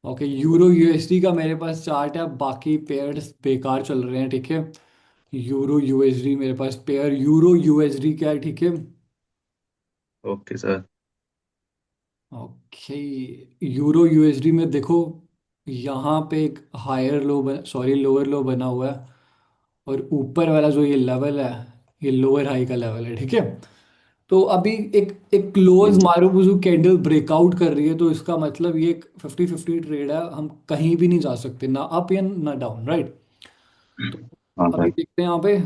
Okay, euro USD का मेरे पास chart है, बाकी पेयर्स बेकार चल रहे हैं, ठीक है। यूरो यूएसडी मेरे पास पेयर यूरो यूएसडी क्या है, ठीक है। Okay sir. Okay, euro USD में देखो, यहाँ पे एक higher low sorry lower low बना हुआ है, और ऊपर वाला जो ये लेवल है, ये लोअर हाई का लेवल है, ठीक है। तो अभी एक एक क्लोज मारुबुजू कैंडल ब्रेकआउट कर रही है, तो इसका मतलब ये एक 50-50 ट्रेड है, हम कहीं भी नहीं जा सकते, ना अप या ना डाउन, राइट। तो हाँ अभी सर। देखते हैं यहाँ पे।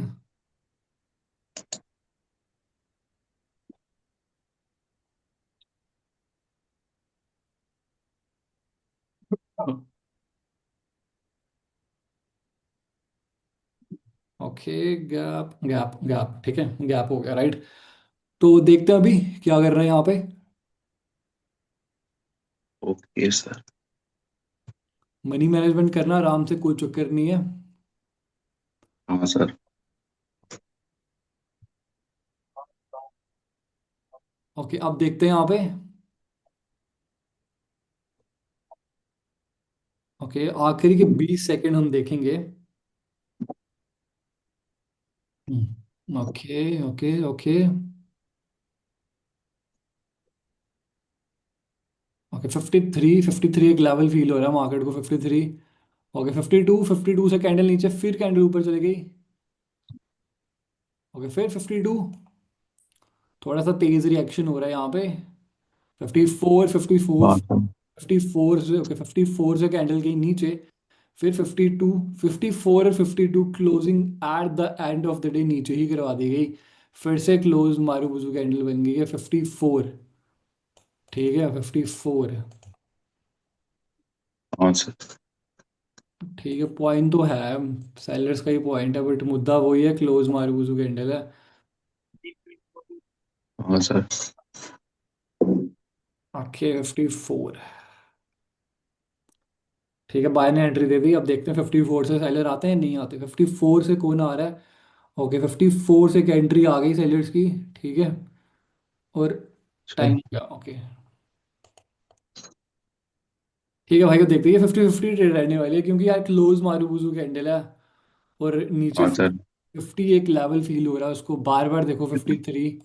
ओके, गैप गैप गैप, ठीक है, गैप हो गया, राइट। तो देखते हैं अभी क्या कर रहे हैं यहाँ पे। Okay sir. मनी मैनेजमेंट करना आराम से, कोई चक्कर नहीं है। हाँ सर। ओके, अब देखते हैं यहाँ पे। ओके, आखिरी के 20 सेकंड हम देखेंगे। ओके ओके ओके ओके, 53 एक लेवल फील हो रहा है मार्केट को, 53। ओके, 52 से कैंडल नीचे, फिर कैंडल ऊपर चली गई। ओके, फिर 52, थोड़ा सा तेज रिएक्शन हो रहा है यहाँ पे। 54 हाँ सर। 54 से, ओके 54 से कैंडल गई नीचे, फिर 52, 54 और 52 closing at the end of the day नीचे ही करवा दी गई। फिर से क्लोज मारूबुजू कैंडल बन गई है 54, ठीक है 54। हाँ सर। ठीक है, पॉइंट तो है, सेलर्स का ही पॉइंट है, बट मुद्दा वही है, क्लोज मारूबुजू कैंडल है। हाँ सर। ओके 54, ठीक है, बाय ने एंट्री दे दी। अब देखते हैं 54 से सेलर आते हैं नहीं आते, 54 से कौन आ रहा है। ओके, 54 से एक एंट्री आ गई सेलर्स की, ठीक है। और अच्छा। टाइम क्या, ओके, ठीक है भाई, को देखते हैं 50-50 ट्रेड रहने वाली है, क्योंकि यार क्लोज मारूबुजू कैंडल है, और नीचे हाँ सर। 50 एक लेवल फील हो रहा है उसको, बार बार देखो 53।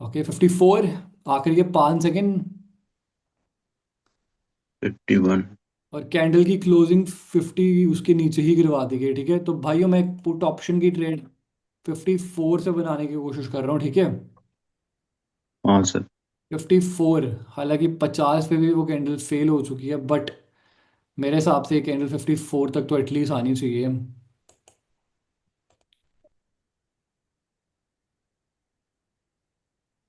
ओके 54, आखिर के 5 सेकंड, 51। और कैंडल की क्लोजिंग 50 उसके नीचे ही गिरवा दी गई, ठीक है। तो भाइयों मैं पुट ऑप्शन की ट्रेड 54 से बनाने की कोशिश कर रहा हूँ, ठीक है। हाँ सर। 54, हालांकि 50 पे भी वो कैंडल फेल हो चुकी है, बट मेरे हिसाब से ये कैंडल 54 तक तो एटलीस्ट आनी चाहिए,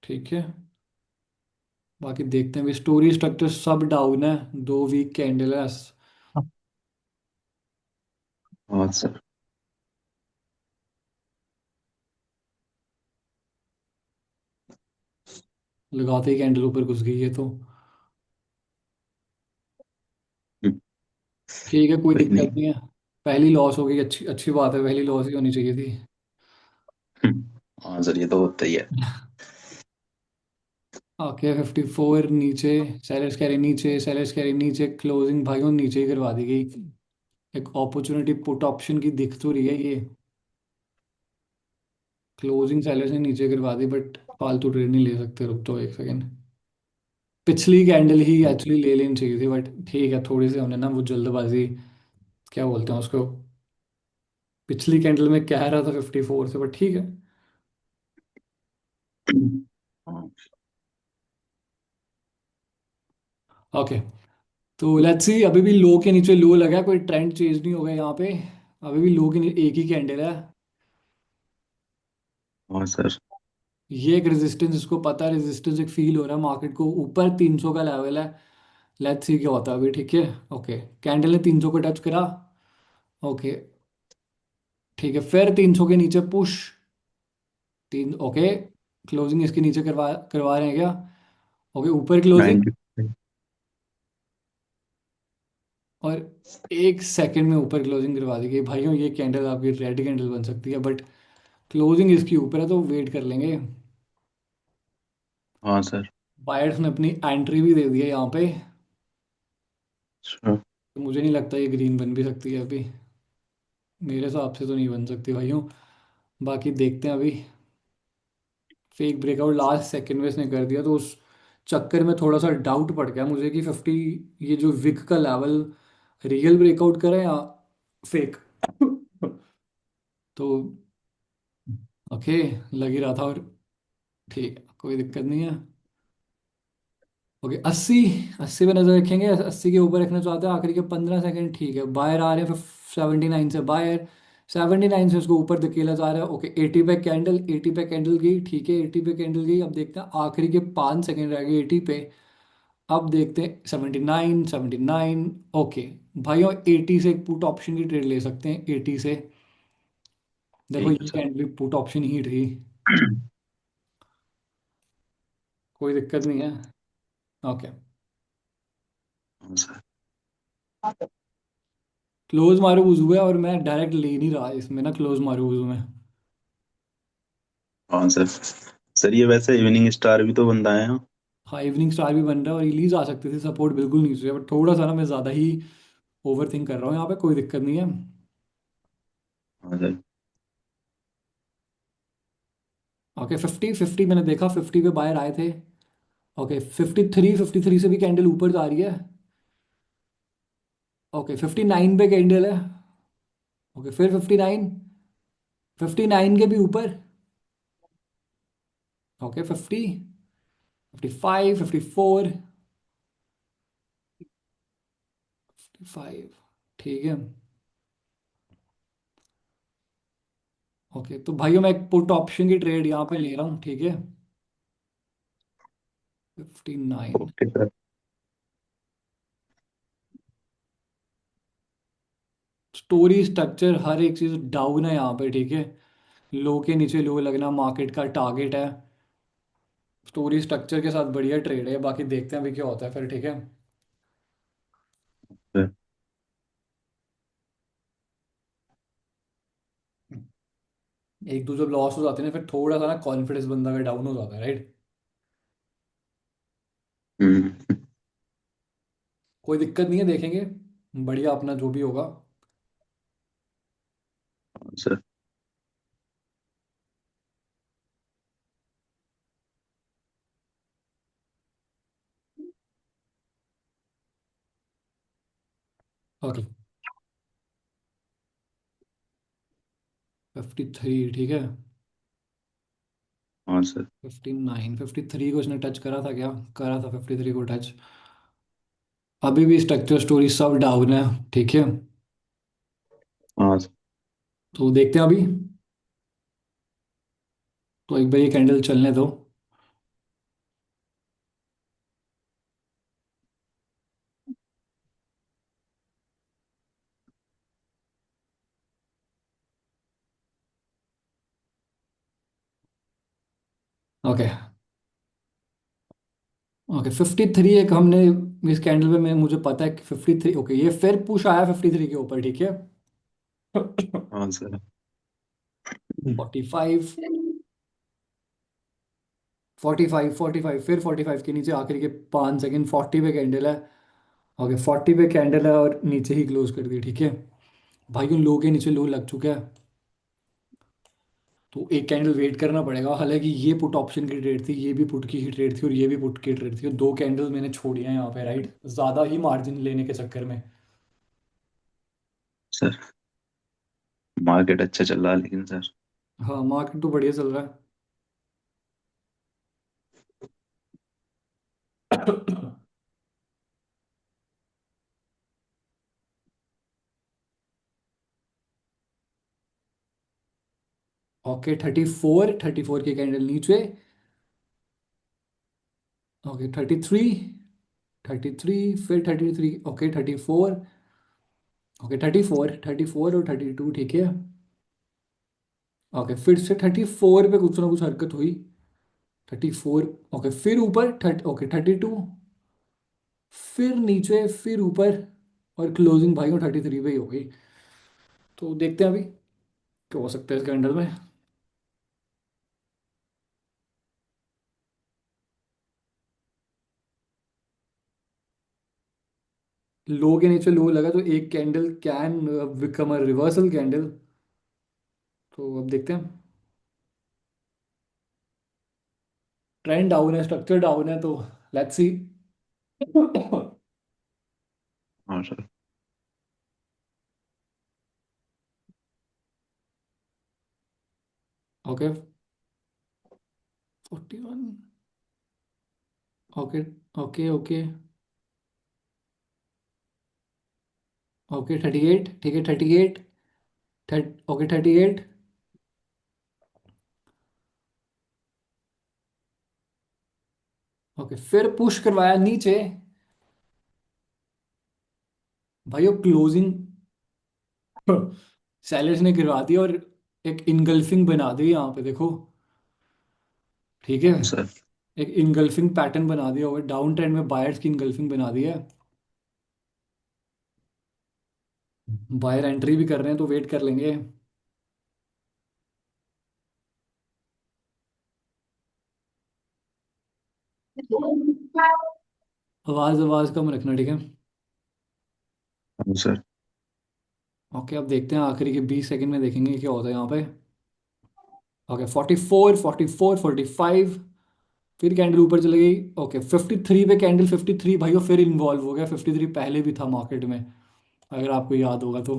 ठीक है। बाकी देखते हैं, भी स्टोरी स्ट्रक्चर सब डाउन है, 2 वीक कैंडल है। हाँ सर। लगाते ही कैंडल ऊपर घुस गई है तो, ठीक है, कोई कोई नहीं। दिक्कत नहीं है। पहली लॉस हो गई, अच्छी अच्छी बात है, पहली लॉस ही होनी चाहिए थी। हाँ सर, ये तो होता ही है। ओके 54 नीचे, सेलर्स कैरी नीचे, सेलर्स कैरी नीचे, क्लोजिंग भाइयों नीचे ही करवा दी गई। एक अपॉर्चुनिटी पुट ऑप्शन की दिख तो रही है ये, क्लोजिंग सेलर्स ने नीचे करवा दी, बट फालतू ट्रेड नहीं ले सकते, रुक तो 1 सेकेंड। पिछली कैंडल ही एक्चुअली ले लेनी चाहिए थी, बट ठीक है, थोड़ी सी हमने ना वो जल्दबाजी, क्या बोलते हैं उसको, पिछली कैंडल में कह रहा था 54 से, बट ठीक है। हाँ। ओके, तो लेट्स सी, अभी भी लो के नीचे लो लगा है, कोई ट्रेंड चेंज नहीं हो गया यहाँ पे। अभी भी लो के एक ही कैंडल है। हाँ सर। ये एक रेजिस्टेंस, इसको पता है रेजिस्टेंस एक फील हो रहा है मार्केट को, ऊपर 300 का लेवल है। लेट्स सी क्या होता है अभी, ठीक है। ओके, कैंडल ने 300 को टच करा। ओके, ठीक है, फिर 300 के नीचे पुश, तीन, ओके, क्लोजिंग इसके नीचे करवा करवा रहे हैं क्या। ओके, ऊपर क्लोजिंग, 90। और 1 सेकंड में ऊपर क्लोजिंग करवा दी गई भाइयों, ये कैंडल आपकी रेड कैंडल बन सकती है, बट क्लोजिंग इसकी ऊपर है तो वेट कर लेंगे। हाँ सर। बायर्स ने अपनी एंट्री भी दे दी है यहाँ पे। अच्छा। तो मुझे नहीं लगता ये ग्रीन बन भी सकती है अभी। मेरे हिसाब से तो नहीं बन सकती भाइयों। बाकी देखते हैं अभी। फेक ब्रेकआउट लास्ट सेकंड में इसने कर दिया, तो उस चक्कर में थोड़ा सा डाउट पड़ गया मुझे कि 50, ये जो विक का लेवल, रियल ब्रेकआउट करे या फेक। तो ओके, लग ही रहा था। और ठीक है, कोई दिक्कत नहीं है। ओके 80, 80 पे नजर रखेंगे। 80 के ऊपर रखना चाहते हैं आखिरी के 15 सेकंड। ठीक है, बायर आ रहे हैं। फिर 79 से बायर, 79 से उसको ऊपर धकेला जा रहा है। ओके 80 पे कैंडल, 80 पे कैंडल गई। ठीक है 80 पे कैंडल गई। अब देखते हैं आखिरी के 5 सेकंड रह गए 80 पे। अब देखते हैं 79, 79। ओके भाइयों, 80 से एक पुट ऑप्शन की ट्रेड ले सकते हैं 80 से। देखो ठीक है ये सर। कैंडल पुट ऑप्शन ही रही। कोई दिक्कत नहीं है। ओके, हाँ सर। क्लोज मारो वुजू है, और मैं डायरेक्ट ले नहीं रहा इसमें ना, क्लोज मारो वुजू में। हाँ सर। सर ये वैसे इवनिंग स्टार भी तो बनता है, हाँ। हाँ इवनिंग स्टार भी बन रहा है, और रिलीज आ सकती थी, सपोर्ट बिल्कुल नहीं चाहिए, बट थोड़ा सा ना मैं ज़्यादा ही ओवर थिंक कर रहा हूँ यहाँ पे। कोई दिक्कत नहीं है। हाँ सर। ओके 50, 50 मैंने देखा 50 पे बायर आए थे। ओके 53, 53 से भी कैंडल ऊपर जा रही है। ओके 59 पे कैंडल है। ओके फिर 59, 59 के भी ऊपर। ओके 50, 55, 54, 55। ठीक है। ओके तो भाइयों मैं एक पुट ऑप्शन की ट्रेड यहाँ पे ले रहा हूँ, ठीक है। 59। Okay sir. स्टोरी स्ट्रक्चर हर एक चीज़ डाउन है यहाँ पे, ठीक है। लो के नीचे लो लगना मार्केट का टारगेट है। स्टोरी स्ट्रक्चर के साथ बढ़िया ट्रेड है। बाकी देखते हैं अभी क्या होता है फिर, ठीक है। सर। एक दो जब लॉस हो जाते हैं ना, फिर थोड़ा सा ना कॉन्फिडेंस बंदा का डाउन हो जाता है, राइट। हम्म। कोई दिक्कत नहीं है, देखेंगे बढ़िया अपना जो भी होगा। हाँ सर। ओके 53, ठीक है। हाँ सर। 59, 53 को इसने टच करा था क्या? करा था 53 को टच। अभी भी स्ट्रक्चर स्टोरी सब डाउन है, ठीक है। हाँ सर। तो देखते हैं अभी। तो एक बार ये कैंडल चलने दो। ओके, ओके 53 एक हमने इस कैंडल पे, मैं मुझे पता है कि 53। ओके ये फिर पुश आया 53 के ऊपर, ठीक है। हाँ सर। 45, 45, 45, फिर 45 के नीचे आखिरी के 5 सेकंड 40 पे कैंडल है। ओके 40 पे कैंडल है और नीचे ही क्लोज कर दी, ठीक है। भाई उन लो के नीचे लो लग चुका है। तो एक कैंडल वेट करना पड़ेगा। हालांकि ये पुट ऑप्शन की ट्रेड थी, ये भी पुट की ही ट्रेड थी, और ये भी पुट की ट्रेड थी, और दो कैंडल मैंने छोड़ी हैं यहाँ पे, राइट, ज़्यादा ही मार्जिन लेने के चक्कर में। सर मार्केट अच्छा चल रहा है लेकिन सर। हाँ मार्केट तो बढ़िया चल रहा है। ओके 34, 34 की कैंडल नीचे। ओके 33, 33, फिर 33। ओके 34। ओके 34, 34 और 32, ठीक है। ओके फिर से 34 पे कुछ ना कुछ हरकत हुई। 34। ओके फिर ऊपर ओके 32, फिर नीचे, फिर ऊपर, और क्लोजिंग भाई 33 पे ही हो गई। तो देखते हैं अभी क्या हो सकता है इस कैंडल में। लो के नीचे लो लगा तो एक candle can become a reversal candle. तो अब देखते हैं। ट्रेंड डाउन है, स्ट्रक्चर डाउन है, तो लेट्स सी। हाँ sir. Okay 41। Okay okay okay okay 38, ठीक है 38। ओके 38। ओके फिर पुश करवाया नीचे। भाई वो क्लोजिंग सेलर्स ने गिरवा दी और एक इनगल्फिंग बना दी यहाँ पे देखो। ठीक है। हाँ सर। एक इनगल्फिंग पैटर्न बना दिया होगा, डाउन ट्रेंड में बायर्स की इनगल्फिंग बना दी है। बायर एंट्री भी कर रहे हैं तो वेट कर लेंगे। आवाज आवाज कम रखना, ठीक है। हाँ सर। ओके अब देखते हैं आखिरी के 20 सेकंड में, देखेंगे क्या होता है यहाँ पे। ओके 44 44 45। फिर कैंडल ऊपर चली गई। ओके 53 पे कैंडल 53 भाइयों फिर इन्वॉल्व हो गया। 53 पहले भी था मार्केट में, अगर आपको याद होगा तो।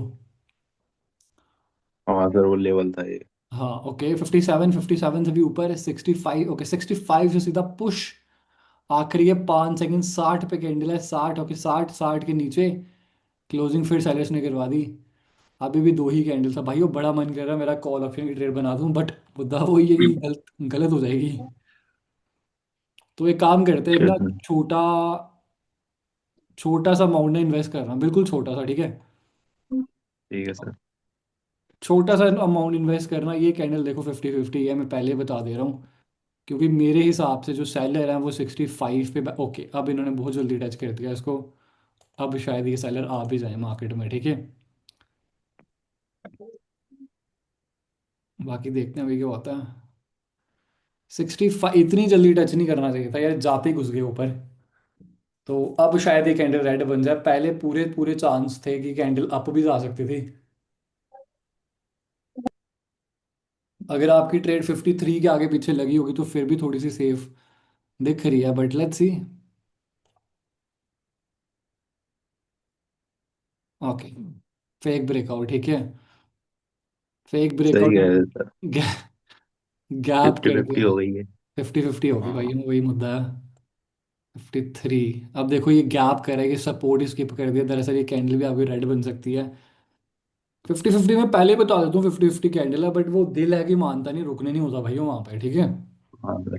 हाँ सर, वो लेवल था ये। हाँ ओके 57 से भी ऊपर है 65। ओके 65 से सीधा पुश। आखिरी है 5 सेकंड, 60 पे कैंडल है 60। ओके 60 60 के नीचे क्लोजिंग फिर सेलर्स ने करवा दी। अभी भी दो ही कैंडल था भाइयों, बड़ा मन कर रहा है मेरा कॉल ऑप्शन की ट्रेड बना दूं, बट मुद्दा वही है कि गलत गलत हो जाएगी। तो एक काम करते हैं, एक क्या ना सर? छोटा छोटा सा अमाउंट में इन्वेस्ट कर रहा हूँ, बिल्कुल छोटा सा, ठीक है। ठीक है सर। छोटा सा अमाउंट इन्वेस्ट करना। ये कैंडल देखो 50 50 है, मैं पहले बता दे रहा हूँ। क्योंकि मेरे हिसाब से जो सेलर है वो 65 पे। ओके अब इन्होंने बहुत जल्दी टच कर दिया इसको। अब शायद ये सेलर आ भी जाए मार्केट में, ठीक है। बाकी देखते हैं अभी क्या होता है। 65 इतनी जल्दी टच नहीं करना चाहिए था यार, जाते ही घुस गए ऊपर। तो अब शायद ये कैंडल रेड बन जाए। पहले पूरे पूरे चांस थे कि कैंडल अप भी जा सकती थी। अगर आपकी ट्रेड 53 के आगे पीछे लगी होगी तो फिर भी थोड़ी सी सेफ दिख रही है, but let's see. Okay fake breakout, ठीक है। फेक सही ब्रेकआउट। है सर। गैप 50 कर 50 दिया। हो गई है। 50 50 होगी भाई, हाँ। वही मुद्दा है। 53। अब देखो ये गैप करेगी, सपोर्ट ही स्किप कर दिया, दरअसल ये कैंडल भी आपकी रेड बन सकती है। 50 50 में पहले ही बता देता हूँ 50 50 कैंडल है, बट वो दिल है कि मानता नहीं, रुकने नहीं होता भाई वहाँ पे, ठीक है। हाँ सर।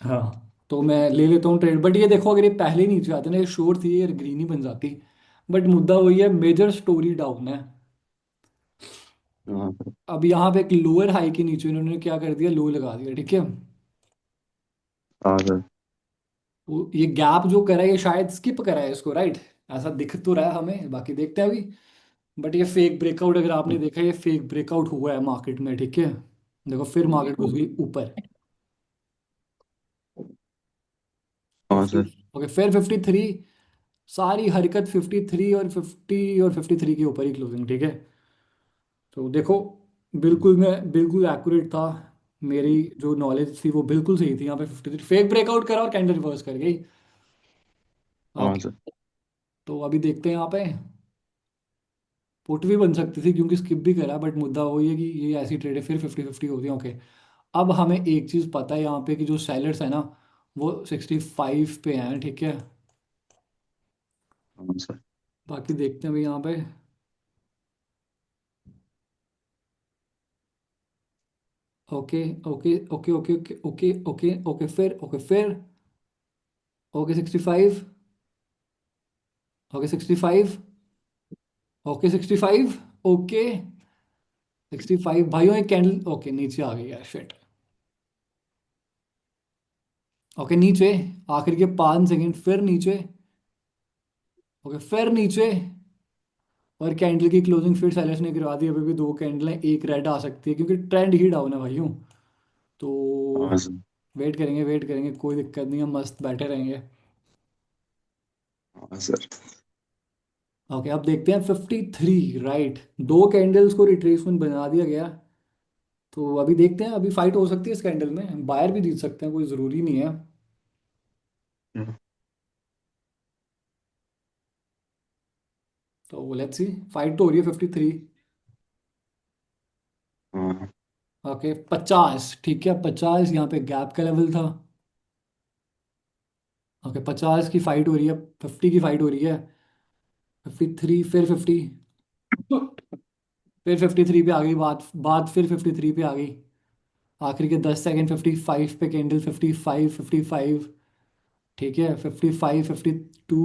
हाँ तो मैं ले लेता हूँ ट्रेड, बट ये देखो अगर ये पहले ही नीचे आते ना, ये श्योर थी ये ग्रीन ही बन जाती। बट मुद्दा वही है, मेजर स्टोरी डाउन है। हाँ सर। अब यहाँ पे एक लोअर हाई के नीचे इन्होंने क्या कर दिया, लो लगा दिया, ठीक है। हाँ सर। ये गैप जो करा है ये शायद स्किप करा है इसको, राइट। ऐसा दिख तो रहा है हमें, बाकी देखते हैं अभी। बट ये फेक ब्रेकआउट, अगर आपने देखा ये फेक ब्रेकआउट हुआ है मार्केट में, ठीक है। देखो फिर मार्केट घुस गई ऊपर। हाँ 50। सर। ओके फिर 53। सारी हरकत 53 और 50 और 53 के ऊपर ही क्लोजिंग, ठीक है। तो देखो बिल्कुल मैं बिल्कुल एक्यूरेट था। मेरी जो नॉलेज थी वो बिल्कुल सही थी। यहाँ पे 53 फेक ब्रेकआउट करा और कैंडल रिवर्स कर गई। हाँ ओके सर। तो अभी देखते हैं यहाँ पे। पुट भी बन सकती थी क्योंकि स्किप भी करा, बट मुद्दा वही है कि ये ऐसी ट्रेड है फिर 50 50 होती है। ओके अब हमें एक चीज़ पता है यहाँ पे कि जो सेलर्स है ना वो 65 पे हैं, ठीक है। हाँ सर। बाकी देखते हैं अभी यहाँ पे। Okay okay okay okay okay okay okay okay फिर ओके 65। ओके 65। ओके 65। ओके 65 भाइयों एक कैंडल ओके नीचे आ गई यार, शिट। ओके नीचे आखिर के 5 सेकंड फिर नीचे। ओके फिर नीचे और कैंडल की क्लोजिंग फिर सेलर्स ने करवा दी। अभी भी दो कैंडल हैं, एक रेड आ सकती है क्योंकि ट्रेंड ही डाउन है भाइयों। तो हाँ सर। वेट करेंगे, कोई दिक्कत नहीं है, मस्त बैठे रहेंगे। हाँ सर। ओके, अब देखते हैं 53। राइट, दो कैंडल्स को रिट्रेसमेंट बना दिया गया। तो अभी देखते हैं, अभी फाइट हो सकती है इस कैंडल में, बायर भी जीत सकते हैं, कोई ज़रूरी नहीं है। तो लेट्स सी, फाइट तो हो रही है 53। हाँ। ओके 50, ठीक है 50 यहाँ पे गैप का लेवल था। ओके 50 की फाइट हो रही है, 50 की फाइट हो रही है। 53, फिर 50, फिर 53 पे आ गई बात बात, फिर 53 पे आ गई। आखिरी के 10 सेकंड 55 पे कैंडल, 55 55। ठीक है 55 52।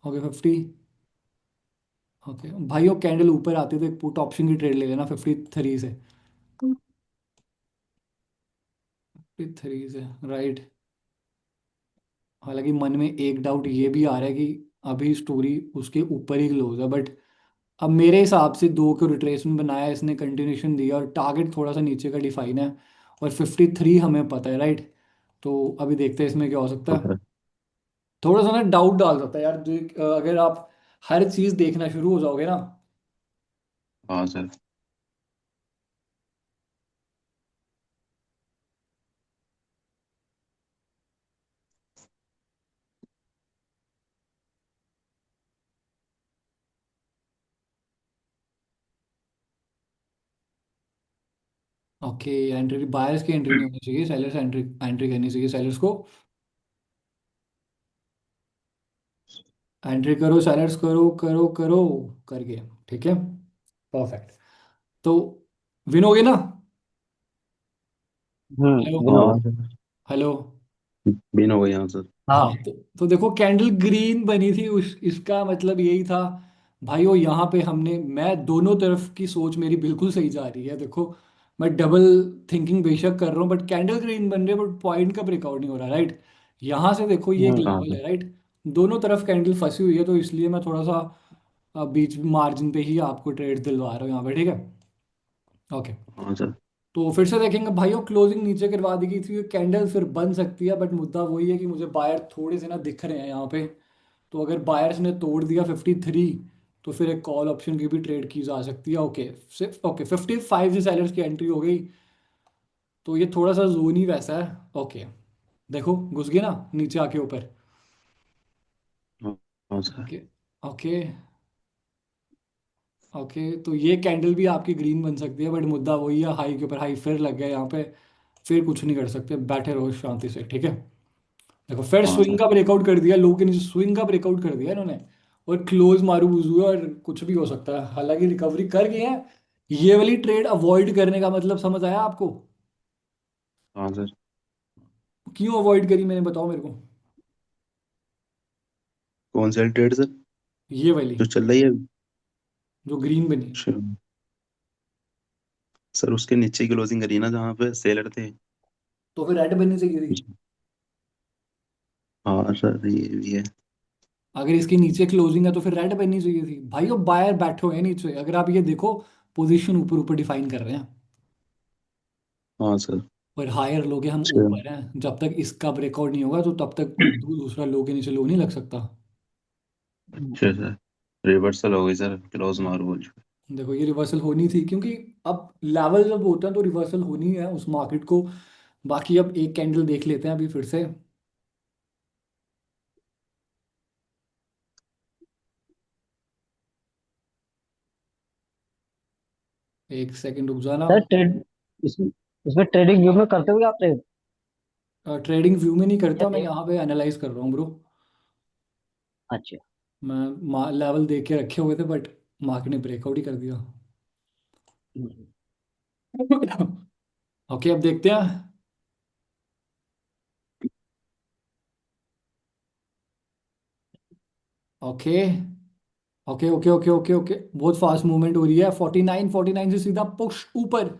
ओके 50। ओके भाई, वो कैंडल ऊपर आती है तो एक पुट ऑप्शन की ट्रेड ले लेना 53 से। 53 से, राइट। हालांकि मन में एक डाउट ये भी आ रहा है कि अभी स्टोरी उसके ऊपर ही क्लोज है, बट अब मेरे हिसाब से दो को रिट्रेसमेंट बनाया इसने, कंटिन्यूशन दिया और टारगेट थोड़ा सा नीचे का डिफाइन है। और 53 हमें पता है, राइट। तो अभी देखते हैं इसमें क्या हो सकता हाँ है। सर। थोड़ा सा ना डाउट डाल सकता है यार अगर आप हर चीज़ देखना शुरू हो जाओगे ना। हाँ सर। ओके, एंट्री बायर्स की एंट्री नहीं होनी चाहिए, सेलर्स एंट्री एंट्री करनी चाहिए सेलर्स को। एंट्री करो सेलर्स, करो करो करो करके। ठीक है, परफेक्ट। तो विन हो गए ना। हेलो, विन हो हाँ गए। सर। हेलो। बिन हो गई यहाँ सर। हाँ, हाँ। तो देखो कैंडल ग्रीन बनी थी, उस इसका मतलब यही था भाई। वो यहाँ पे हमने, मैं दोनों तरफ की सोच मेरी बिल्कुल सही जा रही है, देखो। मैं डबल थिंकिंग बेशक कर रहा हूँ, बट कैंडल ग्रीन बन रही है, बट पॉइंट का ब्रेकआउट नहीं हो रहा, राइट। यहाँ से देखो ये एक हम्म। हाँ लेवल सर। है, राइट। दोनों तरफ कैंडल फंसी हुई है, तो इसलिए मैं थोड़ा सा बीच मार्जिन पे ही आपको ट्रेड दिलवा रहा हूँ यहाँ पे, ठीक है। ओके, हाँ सर। तो फिर से देखेंगे भाइयों, क्लोजिंग नीचे करवा दी गई थी, कैंडल फिर बन सकती है, बट मुद्दा वही है कि मुझे बायर थोड़े से ना दिख रहे हैं यहाँ पे। तो अगर बायर्स ने तोड़ दिया 53, तो फिर एक कॉल ऑप्शन की भी ट्रेड की जा सकती है। ओके, सिर्फ ओके 55 से सेलर्स की एंट्री हो गई। तो ये थोड़ा सा जोन ही वैसा है। ओके, देखो घुस गए ना नीचे आके ऊपर। हाँ हाँ सर। ओके ओके ओके, तो ये कैंडल भी आपकी ग्रीन बन सकती है, बट मुद्दा वही है, हाई के ऊपर हाई फिर लग गया यहाँ पे। फिर कुछ नहीं कर सकते, बैठे रहो शांति से, ठीक है। देखो फिर हाँ स्विंग सर। का ब्रेकआउट कर दिया, लो के नीचे स्विंग का ब्रेकआउट कर दिया इन्होंने। और क्लोज मारू बुजू है, और कुछ भी हो सकता है, हालांकि रिकवरी कर गए हैं। ये वाली ट्रेड अवॉइड करने का मतलब समझ आया आपको? हाँ सर। क्यों अवॉइड करी मैंने, बताओ मेरे को। कौन सा ट्रेड सर? ये वाली जो चल रही है अभी? जो ग्रीन बनी, अच्छा। सर उसके नीचे की क्लोजिंग करी ना जहाँ पे सेलर थे। तो फिर रेड बननी चाहिए थी। हाँ सर ये भी है। अगर इसके नीचे क्लोजिंग है तो फिर रेड बननी चाहिए थी भाई। वो बायर बैठे हुए हैं नीचे, अगर आप ये देखो, पोजीशन ऊपर ऊपर डिफाइन कर रहे हैं। हाँ सर। और हायर लोग हैं, हम अच्छा। ऊपर हैं, जब तक इसका ब्रेकआउट नहीं होगा तो तब तक दूसरा लो के नीचे लो नहीं लग सकता। अच्छा सर। रिवर्सल हो गई सर, क्लोज हाँ, मार बोल चुके। देखो ये रिवर्सल होनी थी, क्योंकि अब लेवल जब होता है तो रिवर्सल होनी है उस मार्केट को। बाकी अब एक कैंडल देख लेते हैं अभी फिर से। एक सेकंड रुक जाना। सर ट्रेड इसमें इसमें ट्रेडिंग व्यू में करते हुए आप ट्रेड ट्रेडिंग व्यू में नहीं या करता मैं, देख। यहाँ पे एनालाइज कर रहा हूँ ब्रो। अच्छा। मैं लेवल देख के रखे हुए थे, बट मार्केट ने ब्रेकआउट ही कर दिया। हम्म। ओके, अब देखते हैं। Okay okay okay okay okay okay, बहुत फास्ट मूवमेंट हो रही है। 49 49 से सीधा पुश ऊपर।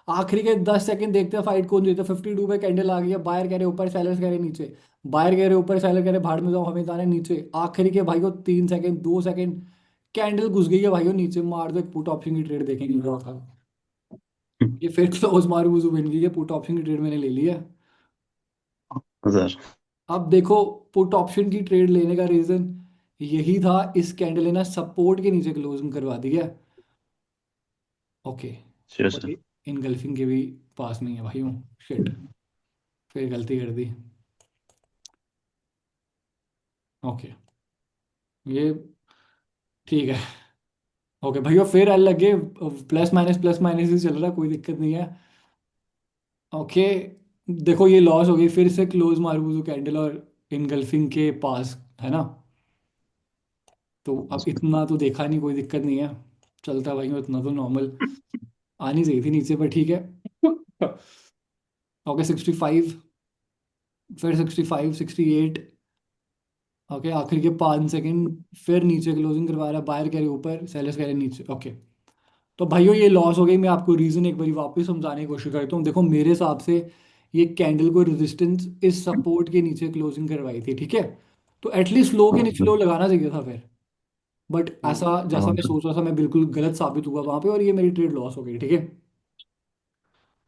आखिरी के 10 सेकंड देखते हैं फाइट कौन जीता। 52 पे कैंडल आ गई है, बायर कह रहे ऊपर, सेलर्स कह रहे नीचे। बायर कह रहे ऊपर, सेलर कह रहे भाड़ में जाओ, हमें जाना है नीचे। आखिरी के भाई को 3 सेकंड 2 सेकंड, कैंडल घुस गई है भाई नीचे, मार दो एक पुट ऑप्शन की ट्रेड देखेंगे क्या होता है। ये फिर क्लोज मारू बुजू बन गई है, पुट ऑप्शन की ट्रेड मैंने ले ली है। हाँ सर। अब देखो, पुट ऑप्शन की ट्रेड लेने का रीजन यही था, इस कैंडल ने ना सपोर्ट के नीचे क्लोजिंग करवा दी है। ओके। अच्छा और सर। ये इनगल्फिंग के भी पास नहीं है भाई, शिट, फिर गलती कर दी। ओके, ये ठीक है। ओके भैया, फिर एल लगे, प्लस माइनस ही चल रहा है, कोई दिक्कत नहीं है। ओके, देखो ये लॉस हो गई, फिर से क्लोज मारूबुजू कैंडल और इनगल्फिंग के पास, है ना। तो अब इतना तो देखा नहीं, कोई दिक्कत नहीं है, चलता भाई, इतना तो नॉर्मल आनी चाहिए थी नीचे, पर ठीक है। ओके 65, फिर 65, 68। ओके, आखिर के 5 सेकंड, फिर नीचे क्लोजिंग करवा रहा है, बायर कह रहे ऊपर, सेलर्स कह रहे नीचे। ओके, तो भाइयों ये लॉस हो गई। मैं आपको रीजन एक बार वापस समझाने की कोशिश करता हूँ। देखो मेरे हिसाब से ये कैंडल को रेजिस्टेंस इस सपोर्ट के नीचे क्लोजिंग करवाई थी, ठीक है। तो एटलीस्ट लो के हाँ नीचे सर। लो लगाना चाहिए था फिर। बट ऐसा जैसा हाँ मैं सर। सोच रहा था, मैं बिल्कुल गलत साबित हुआ वहां पे, और ये मेरी ट्रेड लॉस हो गई, ठीक है।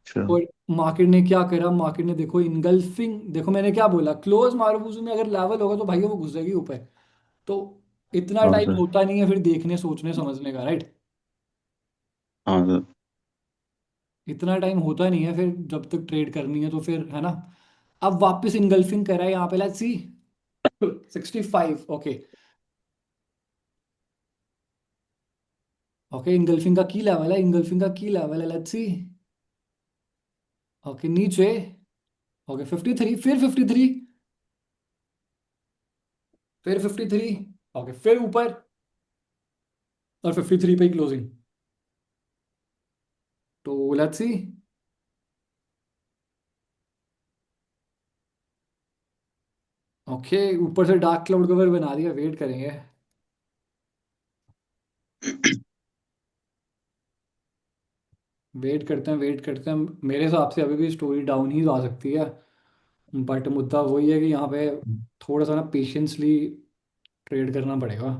अच्छा। और मार्केट ने क्या करा, मार्केट ने देखो इनगल्फिंग, देखो मैंने क्या बोला, क्लोज मारूबुजू में अगर लेवल होगा तो भाइयों वो घुस जाएगी ऊपर। तो इतना हाँ टाइम सर। होता नहीं है फिर देखने सोचने समझने का, राइट। हाँ सर। इतना टाइम होता नहीं है फिर, जब तक ट्रेड करनी है तो फिर, है ना। अब वापस इनगल्फिंग करा है यहाँ पे, let's see. 65। Okay. Okay, engulfing का की लेवल है, इनगल्फिंग का की लेवल है, लेट्स सी। ओके नीचे। ओके 53, फिर 53, फिर 53। ओके फिर ऊपर, और 53 पे ही क्लोजिंग। तो लेट्स सी। ओके, ऊपर से डार्क क्लाउड कवर बना दिया, वेट करेंगे। वेट करते हैं, वेट करते हैं, मेरे हिसाब से अभी भी स्टोरी डाउन ही जा सकती है। बट मुद्दा वही है कि यहाँ पे थोड़ा सा ना पेशेंसली ट्रेड करना पड़ेगा,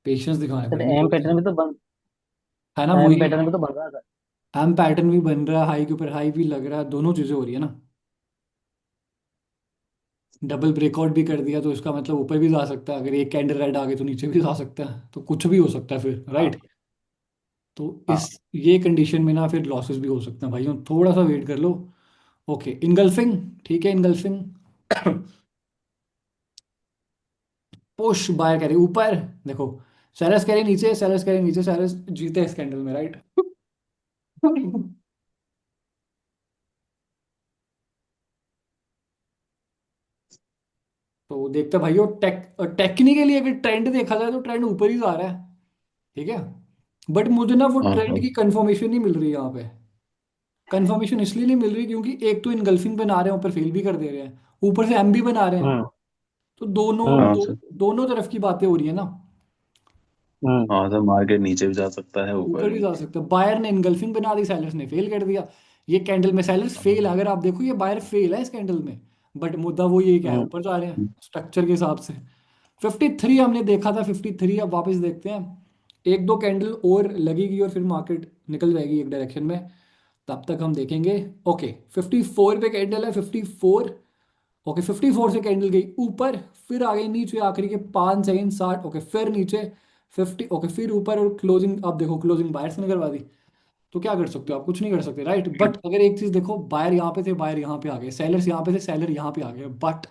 पेशेंस दिखाने सर पड़ेंगे एम थोड़े पैटर्न से। भी तो बन है ना, एम वही। पैटर्न भी तो बन रहा था। एम पैटर्न भी बन रहा है, हाई के ऊपर हाई भी लग रहा है, दोनों चीज़ें हो रही है ना। डबल ब्रेकआउट भी कर दिया तो इसका मतलब ऊपर भी जा सकता है, अगर एक कैंडल रेड आ गई तो नीचे भी जा सकता है, तो कुछ भी हो सकता है फिर, राइट। हाँ तो इस हाँ। ये कंडीशन में ना फिर लॉसेस भी हो सकते हैं भाइयों, थोड़ा सा वेट कर लो। ओके इनगल्फिंग, ठीक है इनगल्फिंग। पुश बाय करे ऊपर, देखो सेलर्स करे नीचे, सेलर्स करे नीचे, सेलर्स जीते इस कैंडल में, राइट। तो देखते हैं भाइयों, टेक्निकली अगर ट्रेंड देखा जाए तो ट्रेंड ऊपर ही जा रहा है, ठीक है। बट मुझे ना वो हाँ ट्रेंड हाँ। की कंफर्मेशन नहीं मिल रही यहाँ पे। कंफर्मेशन इसलिए नहीं मिल रही क्योंकि एक तो इनगल्फिंग बना रहे हैं, ऊपर फेल भी कर दे रहे हैं, ऊपर से एम भी बना रहे हैं। हम्म तो दोनों हम्म हाँ सर। दोनों तरफ की बातें हो रही है ना। हम्म हाँ सर, मार्केट नीचे भी जा सकता है, ऊपर ऊपर भी भी। जा सकता है, बायर ने इनगल्फिंग बना दी, सेलर्स ने फेल कर दिया। ये कैंडल में सेलर्स फेल है, हाँ। अगर आप देखो ये बायर फेल है इस कैंडल में। बट मुद्दा वो ये क्या है, हम्म ऊपर जा रहे हैं स्ट्रक्चर के हिसाब से। 53 हमने देखा था, 53, अब वापस देखते हैं। एक दो कैंडल और लगेगी और फिर मार्केट निकल जाएगी एक डायरेक्शन में, तब तक हम देखेंगे। ओके 54 पे कैंडल है, 54। ओके 54 से कैंडल गई ऊपर, फिर आ गई नीचे, आखिरी के 5 सेकंड 60। ओके फिर नीचे 50। ओके फिर ऊपर, और क्लोजिंग अब देखो क्लोजिंग बायर्स ने करवा दी। तो क्या कर सकते हो आप, कुछ नहीं कर सकते, राइट। बट अगर एक चीज देखो, बायर यहाँ पे थे, बायर यहाँ पे आ गए, सेलर्स यहाँ पे थे, सेलर यहाँ पे आ गए, बट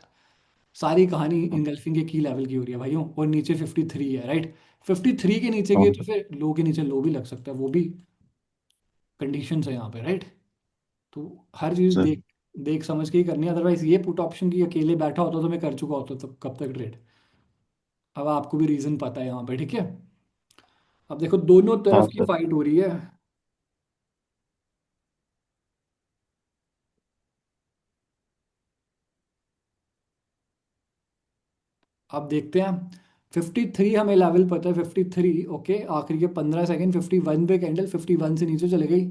सारी कहानी इंगल्फिंग के की लेवल की हो रही है भाइयों, और नीचे 53 है, राइट। 53 के नीचे हाँ गए तो सर। फिर लो के नीचे लो भी लग सकता है, वो भी कंडीशन है यहाँ पे, राइट। तो हर चीज सर। देख देख समझ के ही करनी है, अदरवाइज ये पुट ऑप्शन की अकेले बैठा होता तो मैं कर चुका होता, तो कब तक ट्रेड। अब आपको भी रीजन पता है यहाँ पे, ठीक है। अब देखो दोनों हाँ तरफ की सर। फाइट हो रही है। अब देखते हैं, 53 हमें लेवल पता है, 53। ओके आखिरी के 15 सेकंड, 51 पे कैंडल, 51 से नीचे चले गई।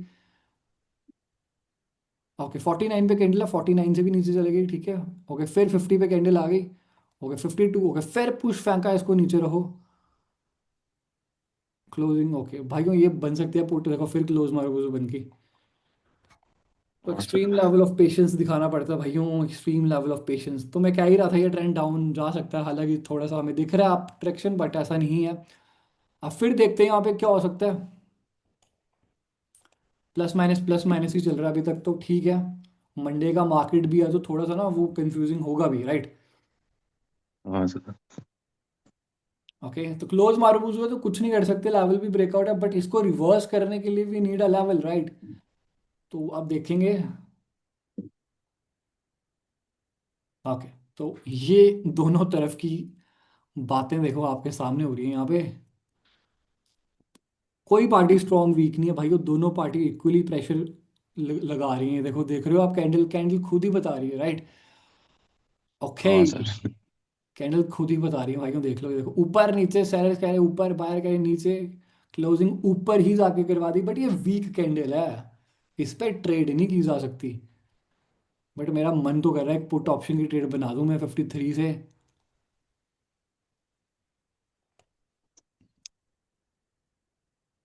ओके 49 पे कैंडल है, 49 से भी नीचे चले गई, ठीक है। ओके फिर 50 पे कैंडल आ गई। ओके 52। ओके फिर पुश फेंका इसको, नीचे रहो, क्लोजिंग। ओके भाइयों ये बन सकती है पुट, देखो फिर क्लोज मारो बन की। तो हाँ extreme sir. Level of patience दिखाना पड़ता है भाइयों, एक्सट्रीम लेवल ऑफ पेशेंस। तो मैं कह ही रहा था ये ट्रेंड डाउन जा सकता है, हालांकि थोड़ा सा हमें दिख रहा है अप ट्रैक्शन, बट ऐसा नहीं है। अब फिर देखते हैं यहाँ पे क्या हो सकता है। प्लस माइनस ही चल रहा है अभी तक, तो ठीक है। मंडे का मार्केट भी है तो थोड़ा सा ना वो कंफ्यूजिंग होगा भी, राइट। हाँ सर। ओके, तो क्लोज मार्बूज हुआ तो कुछ नहीं कर सकते, लेवल भी ब्रेकआउट है, बट इसको रिवर्स करने के लिए भी नीड अ लेवल, राइट। तो अब देखेंगे। ओके, तो ये दोनों तरफ की बातें देखो आपके सामने हो रही है यहाँ पे। कोई पार्टी स्ट्रॉन्ग वीक नहीं है भाई, दोनों पार्टी इक्वली प्रेशर लगा रही हैं। देखो, देख रहे हो आप, कैंडल कैंडल खुद ही बता रही है, राइट। ओके, हाँ सर। कैंडल खुद ही बता रही है भाइयों, देख लो। देखो, ऊपर नीचे, सेलर्स कह रहे ऊपर, बायर कह रहे नीचे। क्लोजिंग ऊपर ही जाके करवा दी, बट ये वीक कैंडल है, इस पे ट्रेड नहीं की जा सकती। बट मेरा मन तो कर रहा है पुट ऑप्शन की ट्रेड बना दूं मैं 53 से।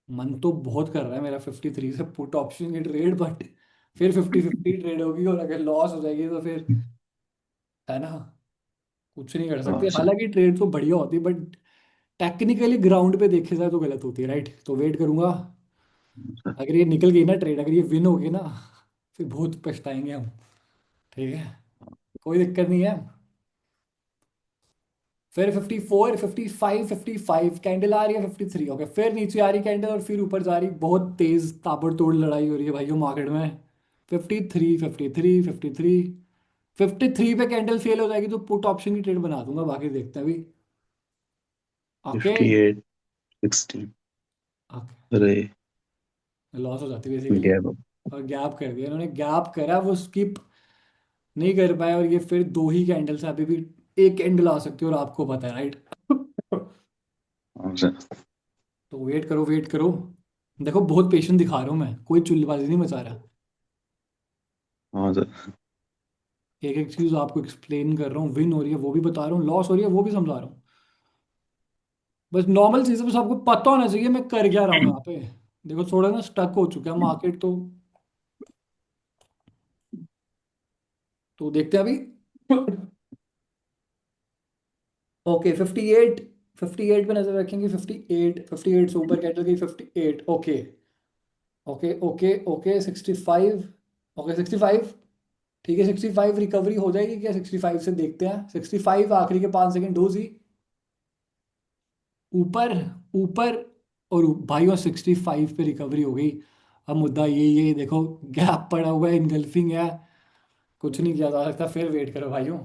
मन तो बहुत कर रहा है मेरा 53 से पुट ऑप्शन की ट्रेड, बट फिर 50-50 ट्रेड होगी, और अगर लॉस हो जाएगी तो फिर, है ना, कुछ नहीं कर सकते। हाँ सर। हालांकि ट्रेड तो बढ़िया होती है, बट टेक्निकली ग्राउंड पे देखे जाए तो गलत होती है, राइट। तो वेट करूंगा। अगर ये निकल गई ना ट्रेड, अगर ये विन हो गई ना, फिर बहुत पछताएंगे हम। ठीक है, कोई दिक्कत नहीं है। फिर 54, 55, 55 कैंडल आ रही है, 53, ओके, फिर नीचे आ रही कैंडल और फिर ऊपर जा रही। बहुत तेज ताबड़तोड़ लड़ाई हो रही है भाइयों मार्केट में। 53, 53, 53, 53 पे कैंडल फेल हो जाएगी तो पुट ऑप्शन की ट्रेड बना दूंगा, बाकी देखते हैं अभी। ओके। 58, 60। ओके, अरे लॉस हो जाती है बेसिकली। गैप। और गैप कर दिया इन्होंने, गैप करा, वो स्किप नहीं कर पाए, और ये फिर दो ही कैंडल्स अभी भी। एक कैंडल आ सकती है और आपको पता है, राइट। हाँ सर। तो वेट करो, वेट करो। देखो, बहुत पेशेंस दिखा रहा हूँ मैं, कोई चुल्लबाजी नहीं मचा रहा। हाँ सर। एक एक चीज आपको एक्सप्लेन कर रहा हूँ, विन हो रही है वो भी बता रहा हूँ, लॉस हो रही है वो भी समझा रहा हूँ। बस नॉर्मल चीज़ है, बस आपको पता होना चाहिए मैं कर क्या रहा हूँ यहाँ पे। देखो, थोड़ा ना स्टक हो चुका है मार्केट, तो देखते हैं अभी। ओके, 58, 58 पे नजर रखेंगे। 58, 58 से ऊपर कैंडल गई 58। Okay, okay, okay, okay, 65। Okay, 65। ठीक है, 65 रिकवरी हो जाएगी क्या? 65 से देखते हैं। 65 आखिरी के 5 सेकंड डोज ही ऊपर, ऊपर, और भाइयों 65 पे रिकवरी हो गई। अब मुद्दा ये देखो, गैप पड़ा हुआ है, इनगल्फिंग है, कुछ नहीं किया जा सकता। फिर वेट करो भाइयों।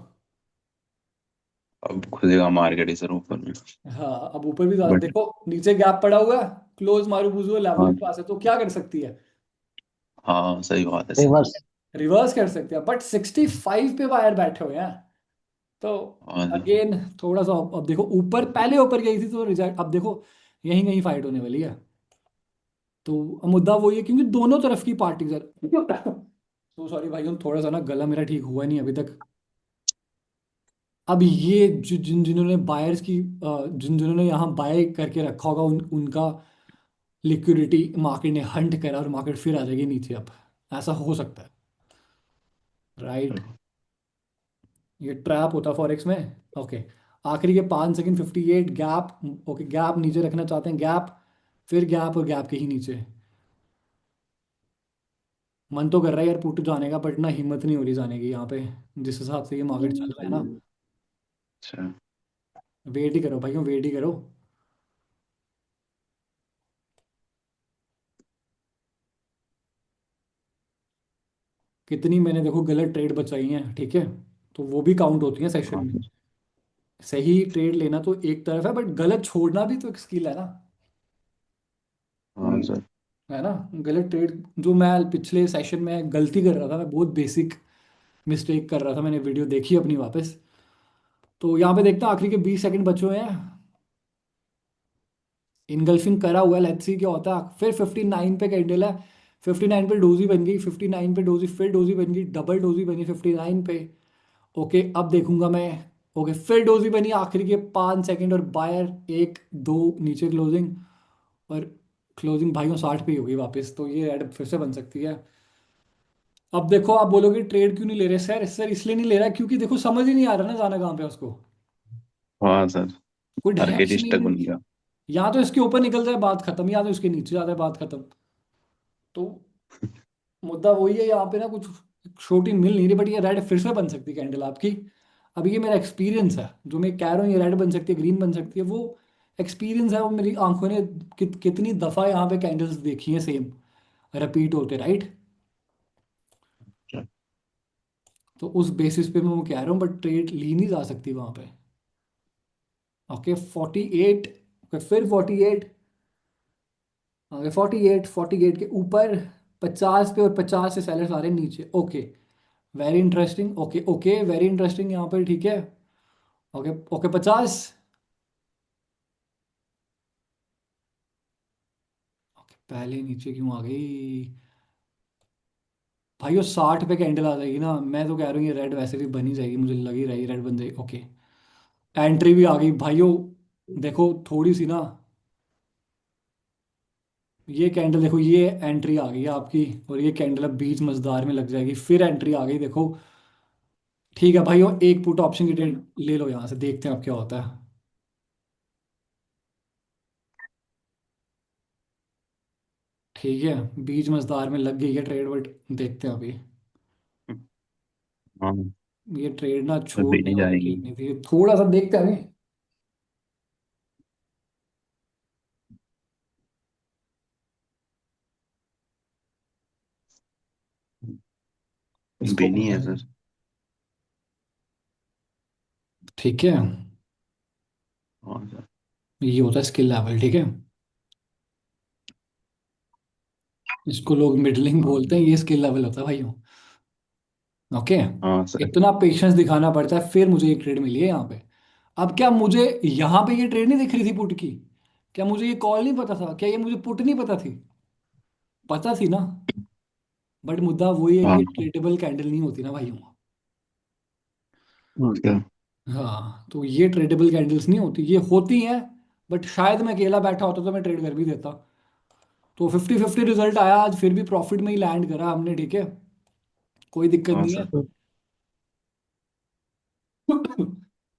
अब खुदेगा मार्केट ही सर ऊपर में। हाँ, अब ऊपर भी जा, बट देखो नीचे गैप पड़ा हुआ है, क्लोज मारू बुझो लेवल हाँ। के पास है, तो क्या कर सकती है? हाँ सही बात है सर। रिवर्स। रिवर्स कर सकते हैं, बट 65 पे बायर बैठे हुए हैं। तो हाँ सर। अगेन थोड़ा सा, अब देखो, ऊपर पहले ऊपर गई थी तो रिजल्ट, अब देखो यहीं कहीं फाइट होने वाली है। तो अब मुद्दा वही है, क्योंकि दोनों तरफ की पार्टी सर। तो सॉरी भाइयों, थोड़ा सा ना गला मेरा ठीक हुआ नहीं अभी तक। अब ये जिन्होंने बायर्स की जिन्होंने यहाँ बाय करके रखा होगा, उनका लिक्विडिटी मार्केट ने हंट करा और मार्केट फिर आ जाएगी नीचे। अब ऐसा हो सकता है, राइट। ये ट्रैप होता है फॉरेक्स में। ओके, आखिरी के 5 सेकंड, 58 गैप। ओके, गैप नीचे रखना चाहते हैं, गैप, फिर गैप, और गैप के ही नीचे। मन तो कर रहा है यार पुट जाने का, बट ना हिम्मत नहीं हो रही जाने की यहाँ पे, जिस हिसाब से ये मार्केट चल रहा है ना। अच्छा। वेट ही करो भाइयों, वेट ही करो। कितनी मैंने देखो गलत ट्रेड बचाई हैं, ठीक है, तो वो भी काउंट होती हैं सेशन हाँ में। सर। सही ट्रेड लेना तो एक तरफ है, बट गलत छोड़ना भी तो एक स्किल है ना। हाँ सर। है ना, गलत ट्रेड, जो मैं पिछले सेशन में गलती कर रहा था, मैं बहुत बेसिक मिस्टेक कर रहा था, मैंने वीडियो देखी अपनी वापस। तो यहाँ पे देखता हूँ आखिरी के 20 सेकंड बचे हुए हैं, इनगल्फिंग करा हुआ है, लेट्स सी क्या होता है। फिर 59 पे कैंडल है, 59 पे डोजी बन गई, 59 पे डोजी, फिर डोजी बन गई, डबल डोजी बनी 59 पे। ओके, अब देखूंगा मैं। ओके, फिर डोजी बनी आखिरी के 5 सेकंड, और बायर एक दो नीचे क्लोजिंग, और क्लोजिंग भाइयों 60 पे ही होगी वापस, तो ये ऐड फिर से बन सकती है। अब देखो, आप बोलोगे ट्रेड क्यों नहीं ले रहे सर? सर इसलिए नहीं ले रहा क्योंकि देखो समझ ही नहीं आ रहा ना जाना कहाँ पे है उसको। हाँ सर। कोई मार्केट डायरेक्शन ही स्टक बन नहीं। गया। या तो इसके ऊपर निकल जाए बात खत्म, या तो इसके नीचे जाता है बात खत्म। तो मुद्दा वही है यहाँ पे ना, कुछ छोटी मिल नहीं रही, बट ये रेड फिर से बन सकती है कैंडल आपकी। अभी ये मेरा एक्सपीरियंस है, जो मैं कह रहा हूँ ये रेड बन सकती है, ग्रीन बन सकती है, वो एक्सपीरियंस है। वो मेरी आंखों ने कितनी दफा यहाँ पे कैंडल्स देखी हैं सेम, रिपीट होते, राइट। अच्छा। तो उस बेसिस पे मैं वो कह रहा हूँ, बट ट्रेड ली नहीं जा सकती वहां पे। ओके 48। ओके फिर 48। ओके 48, 48 के ऊपर 50 पे, और 50 से सेलर्स आ रहे हैं नीचे। Okay very interesting. Okay okay very interesting यहाँ पर, ठीक है। Okay okay 50। ओके पहले नीचे क्यों आ गई भाई? वो 60 पे कैंडल आ जाएगी ना, मैं तो कह रहा हूँ ये रेड वैसे भी बनी जाएगी, मुझे लग ही रही रेड बन जाएगी। ओके एंट्री भी आ गई भाइयों। देखो थोड़ी सी ना, ये कैंडल देखो, ये एंट्री आ गई है आपकी, और ये कैंडल अब बीच मझदार में लग जाएगी, फिर एंट्री आ गई देखो। ठीक है भाइयों, एक पुट ऑप्शन की ट्रेड ले लो यहाँ से, देखते हैं अब क्या होता है। ठीक है, बीच मझदार में लग गई है ट्रेड, बट देखते हैं अभी। हाँ। ये ट्रेड ना अभी छोड़ने नहीं वाली जाएगी। ट्रेड नहीं थी, थोड़ा सा देखते हैं अभी। इसको अभी नहीं होता है है। सर। ठीक है, हाँ सर। ये होता है स्किल लेवल, ठीक है। इसको लोग मिडलिंग हाँ। बोलते हैं, ये स्किल लेवल होता है भाइयों। ओके, हाँ सर। इतना पेशेंस दिखाना पड़ता है, फिर मुझे एक ट्रेड मिली है यहाँ पे। अब क्या मुझे यहाँ पे ये ट्रेड नहीं दिख रही थी पुट की? क्या मुझे ये कॉल नहीं पता था? क्या ये मुझे पुट नहीं पता थी? पता थी ना। बट मुद्दा वही है कि हाँ। ये ट्रेडेबल कैंडल नहीं होती ना भाइयों। क्या? हाँ, तो ये ट्रेडेबल कैंडल्स नहीं होती, ये होती हैं। बट शायद मैं अकेला बैठा होता तो मैं ट्रेड कर भी देता। तो 50-50 रिजल्ट आया आज, फिर भी प्रॉफिट में ही लैंड करा हमने, ठीक है। कोई दिक्कत हाँ नहीं है। सर।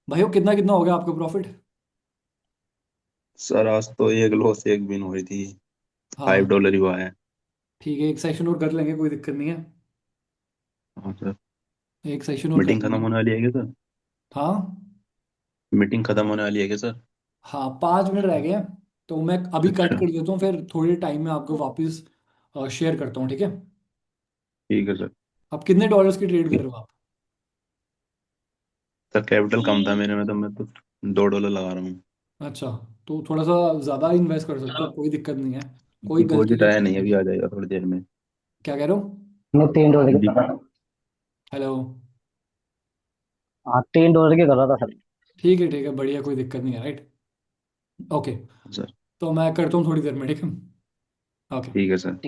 भाइयों कितना कितना हो गया आपका प्रॉफिट? सर आज तो एक लॉस एक विन हुई थी। हाँ $5 ही हुआ है। ठीक है, एक सेशन और कर लेंगे, कोई दिक्कत नहीं है। हाँ सर। एक सेशन और कर मीटिंग खत्म लेंगे। होने वाली है क्या सर? हाँ मीटिंग खत्म होने वाली है क्या सर? हाँ, 5 मिनट रह गए हैं। तो मैं अभी कट अच्छा। कर देता हूँ, फिर थोड़े टाइम में आपको वापस शेयर करता हूँ, ठीक है। ठीक है सर। अब कितने डॉलर्स की ट्रेड कर रहे हो आप? सर कैपिटल कम था मेरे में, तो मैं तो $2 लगा रहा हूँ। अच्छा, तो थोड़ा सा ज़्यादा इन्वेस्ट कर सकते हो, कोई दिक्कत नहीं है। कोई गलती डिपॉजिट नहीं आया नहीं, करनी अभी है। आ जाएगा थोड़ी देर में। क्या कह रहे हो? मैं $3 के कर डिप- रहा था। हेलो। हाँ, $3 के कर रहा था सर। ठीक है बढ़िया, कोई दिक्कत नहीं है, राइट। Okay, sir. तो मैं करता हूँ थोड़ी देर में, ठीक है। ओके। ठीक है सर।